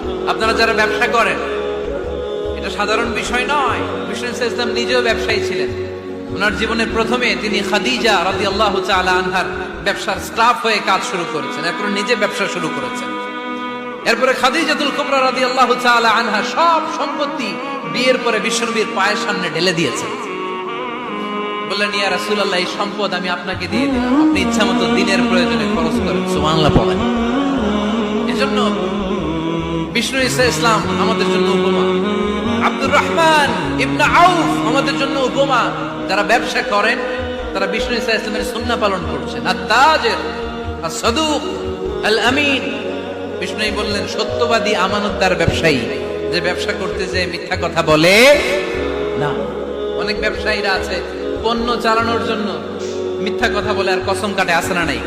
আপনারা যারা ব্যবসা করেন, এটা সাধারণ বিষয় নয়। বিষ্ণু ইসলাম নিজেও ব্যবসায়ী ছিলেন। ওনার জীবনের প্রথমে তিনি খাদিজা রাদিয়াল্লাহু তাআলা আনহার ব্যবসার স্টাফ হয়ে কাজ শুরু করেছেন, এরপর নিজে ব্যবসা শুরু করেছেন। এরপরে খাদিজাতুল কুবরা রাদিয়াল্লাহু তাআলা আনহা সব সম্পত্তি বিয়ের পরে বিশ্বনবীর পায়ের সামনে ঢেলে দিয়েছেন। বললেন, ইয়া রাসূলুল্লাহ, এই সম্পদ আমি আপনাকে দিয়ে দিলাম, আপনি ইচ্ছামতো দিনের প্রয়োজনে খরচ করেন। সুবহানাল্লাহ পড়েন। এজন্য বিষ্ণু ইসলাম আমাদের জন্য উপমা, আব্দুর রহমান ইবনে আউফ আমাদের জন্য উপমা। যারা ব্যবসা করেন তারা বিষ্ণু ইসলামের সুন্নাহ পালন করছেন। আত-তাজির আস-সাদুক আল-আমিন, বিষ্ণুই বললেন সত্যবাদী আমানতদার ব্যবসায়ী, যে ব্যবসা করতে যে মিথ্যা কথা বলে না। অনেক ব্যবসায়ীরা আছে পণ্য চালানোর জন্য মিথ্যা কথা বলে আর কসম কাটে, আছে না নাই?